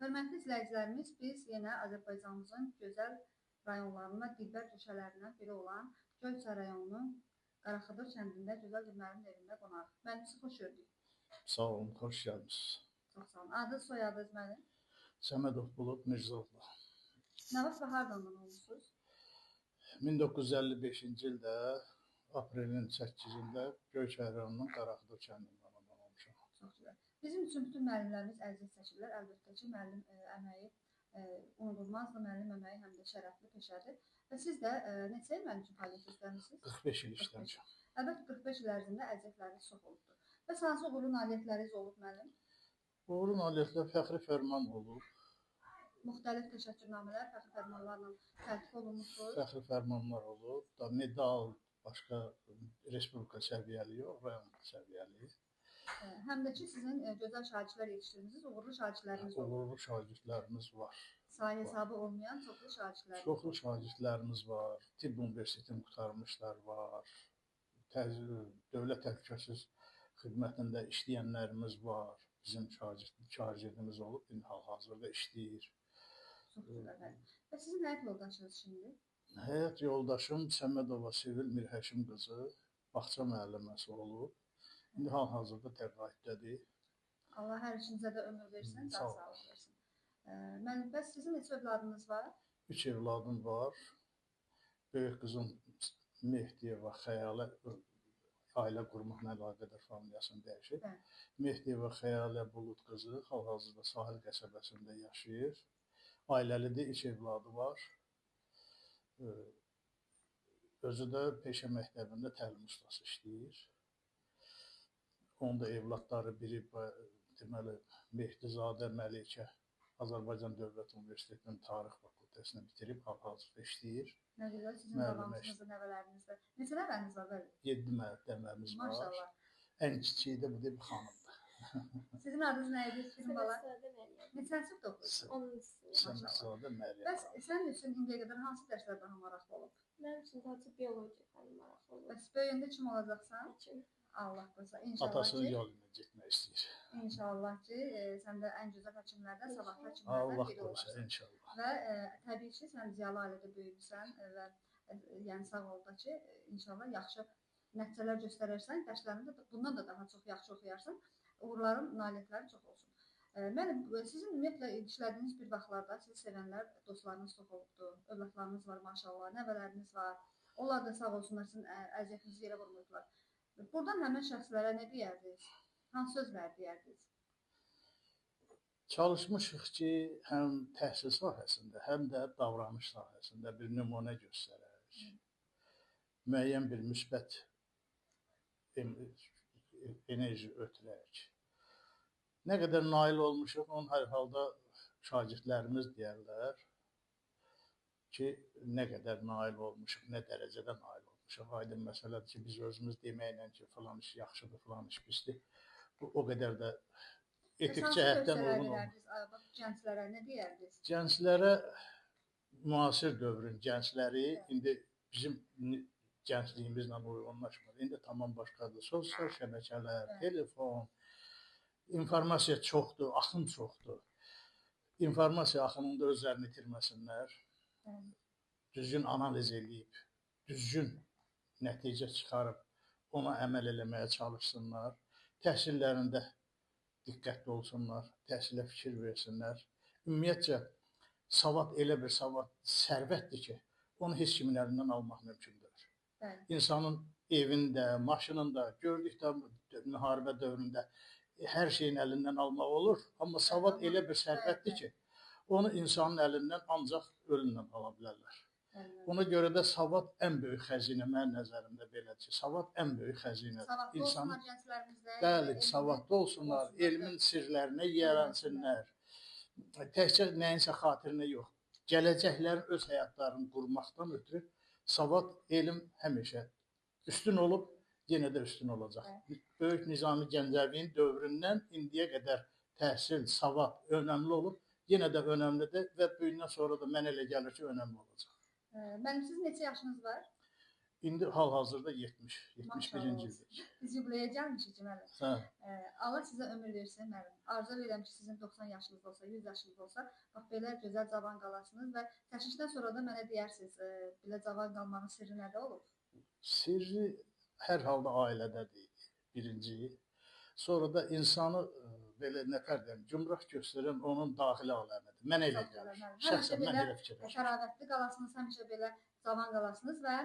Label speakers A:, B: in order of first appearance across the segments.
A: Hörmətli izləyicilərimiz, biz yenə Azərbaycanımızın gözəl rayonlarına, dilbər köşələrindən biri olan Göyçay rayonunun Qaraxıdır kəndində gözəl bir müəllim evində qonaq. Müəllim, sizi xoş gördük.
B: Sağ olun, xoş gəldiniz.
A: Çox sağ olun. Adınız, soyadınız müəllim?
B: Səmədov Bulud Mirzəoğlu.
A: Nə vaxt və hardan olmusunuz?
B: 1955-ci ildə aprelin 8-də Göyçay rayonunun Qaraxıdır kəndindən olmuşam.
A: Çox gözəl. Bizim üçün bütün müəllimlərimiz əziz çəkirlər. Əlbəttə ki, müəllim əməyi unudulmazdır. Müəllim əməyi həm də şərəfli peşədir. Və siz də neçə il mənim üçün fəaliyyət göstərmisiniz?
B: 45 il işləmişəm.
A: Əlbəttə 45 il ərzində əziyyətləriniz çox olubdur. Və hansı uğurlu nailiyyətləriniz olub müəllim?
B: Uğurlu nailiyyətlər fəxri fərman olub.
A: Müxtəlif təşəkkürnamələr, fəxri fərmanlarla təltif olunmuşdur.
B: Fəxri fərmanlar olub. Da medal başqa respublika səviyyəli yox, rayon səviyyəli.
A: Həm də ki, sizin gözəl şagirdlər yetişdirmişsiniz, uğurlu şagirdləriniz olub.
B: Uğurlu şagirdlərimiz var.
A: Sayı hesabı olmayan çoxlu şagirdlərimiz var.
B: Çoxlu şagirdlərimiz var. Tibb universitetini qurtarmışlar var. Dövlət Təhlükəsizlik Xidmətində işləyənlərimiz var. Bizim şagirdimiz olub, indi hal-hazırda işləyir.
A: Çox gözəl. Və sizin həyat yoldaşınız şimdi?
B: Həyat yoldaşım Səmədova Sevil Mirhəşim qızı bağça müəlliməsi olub. İndi hal-hazırda təqaüddədir.
A: Allah hər işinizə də ömür versin, sağlıq versin. Müəllim, bəs sizin neçə övladınız var?
B: 3 evladım var. Böyük qızım Mehdiyeva Xəyalə ailə qurmaqla əlaqədar familiyasını dəyişib. Mehdiyeva Xəyalə Bulud qızı hal-hazırda Sahil qəsəbəsində yaşayır. Ailəlidir, 3 evladı var. Özü də peşə məktəbində təlim ustası işləyir. Onun da evlatları biri deməli Mehdizadə Məlikə Azərbaycan Dövlət Universitetinin Tarix fakültəsini bitirib hal-hazırda işləyir.
A: Nə gözəl, sizin babanızın nəvələriniz var. Neçə nəvəniz var?
B: 7 nəvəmiz var.
A: Maşallah.
B: Ən kiçiyi də bu da bir xanımdır.
A: Sizin adınız nə idi? Sizin bala? Neçənci sinifdə oxuyursunuz?
B: 10-cu sinifdə Məryəm.
A: Bəs sənin üçün indiyə qədər hansı dərslər daha maraqlı olub?
C: Mənim üçün sadəcə biologiya fəni maraqlı olub.
A: Bəs böyüyəndə kim olacaqsan?
C: Həkim.
A: Allah qoysa. İnşallah
B: Atasının
A: ki,
B: yoluna getmək istəyir.
A: İnşallah ki, sən də ən gözəl həkimlərdən, savadlı həkimlərdən
B: Allah
A: biri
B: qoysa
A: olarsan.
B: inşallah.
A: Və təbii ki, sən ziyalı ailədə böyümüsən və yəni sağ ol da ki, inşallah yaxşı nəticələr göstərərsən, dərslərini də bundan da daha çox yaxşı oxuyarsan, uğurların, nailiyyətlərin çox olsun. Mənim sizin ümumiyyətlə işlədiyiniz bir vaxtlarda sizi sevənlər, dostlarınız çox olubdur, övladlarınız var maşallah, nəvələriniz var. Onlar da sağ olsunlar, sizin əziyyətinizi yerə vurmurdular. Buradan həmin şəxslərə nə deyərdiniz? Hansı sözlər deyərdiniz?
B: Çalışmışıq ki, həm təhsil sahəsində, həm də davranış sahəsində bir nümunə göstərək. Müəyyən bir müsbət enerji ötürək. Nə qədər nail olmuşuq, onun hər halda şagirdlərimiz deyərlər ki, nə qədər nail olmuşuq, nə dərəcədə nail olmuşuq. Aydın məsələdir ki, biz özümüz deməklə ki, falan iş yaxşıdır, falan iş pisdir. Bu o qədər də etik cəhətdən uyğun olmur.
A: Gənclərə nə deyərdiniz?
B: Gənclərə, müasir dövrün gəncləri indi bizim gəncliyimizlə uyğunlaşmır. İndi tamam başqadır. Sosial şəbəkələr, telefon, informasiya çoxdur, axın çoxdur. İnformasiya axınında özlərini itirməsinlər. Düzgün analiz edib, düzgün nəticə çıxarıb ona əməl eləməyə çalışsınlar. Təhsillərində diqqətli olsunlar, təhsilə fikir versinlər. Ümumiyyətcə, savad elə bir savad sərvətdir ki, onu heç kimin əlindən almaq mümkün deyil. İnsanın evində, maşınında, gördükdə müharibə dövründə hər şeyin əlindən almaq olur, amma savad elə bir sərvətdir ki, onu insanın əlindən ancaq ölümlə ala bilərlər. Ona görə də savad ən böyük xəzinə, mənim nəzərimdə belədir ki, savad ən böyük xəzinədir.
A: Savadlı olsunlar gənclərimizdə.
B: Bəli, savadlı olsunlar, elmin sirlərinə yiyələnsinlər. Təkcə nəyinsə xatirinə yox, gələcəklərin öz həyatlarını qurmaqdan ötürü savad, elm həmişə üstün olub, yenə də üstün olacaq. Böyük Nizami Gəncəviyin dövründən indiyə qədər təhsil, savad önəmli olub, yenə də önəmlidir və böyündən sonra da mənə elə gəlir ki, önəmli olacaq.
A: Mənim sizin neçə yaşınız var?
B: İndi hal-hazırda 71-ci
A: Maşallah olsun.
B: ildir.
A: Biz yubileyə gəlmişik müəllim.
B: Hə.
A: Allah sizə ömür versin müəllim. Arzu edirəm ki, sizin 90 yaşınız olsa, 100 yaşınız olsa, bax belə gözəl cavan qalasınız və çəkilişdən sonra da mənə deyərsiniz, belə cavan qalmağın sirri nədə olub?
B: Sirri hər halda ailədədir, birinci. Sonra da insanı belə nətər deyim, gümrah göstərən onun daxili aləmidir. Mən elə gəlir. Şəxsən mən elə fikirləşirəm.
A: Təravətli qalasınız, həmişə belə cavan qalasınız və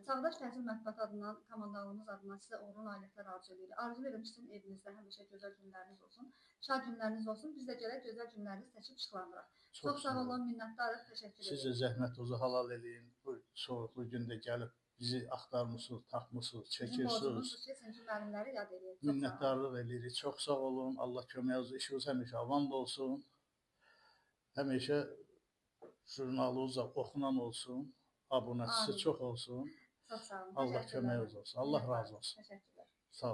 A: Çağdaş Təhsil Mətbuatı adından, komandanlığımız adından sizə uğurlu nailiyyətlər arzu edirik. Arzu edirəm ki, sizin evinizdə həmişə gözəl günləriniz olsun, şad günləriniz olsun. Biz də gələk gözəl günlərinizi seçib çıxlandıraq. Çox sağ olun, minnətdarıq, təşəkkür edirəm.
B: Sizə zəhmətunuzu halal eləyin. Bu soyuqlu gündə gəlib bizi axtarmısınız, tapmısınız,
A: Bizim
B: çəkirsiniz.
A: borcumuzdur ki, çünki müəllimləri yad edirik.
B: Minnətdarlıq edirik. Çox sağ olun. Allah köməyiniz, işiniz həmişə avan olsun. Həmişə jurnalınız oxunan olsun. Abunəçisi çox olsun.
A: Çox sağ olun.
B: Allah köməyiniz olsun. Allah razı olsun.
A: Təşəkkür.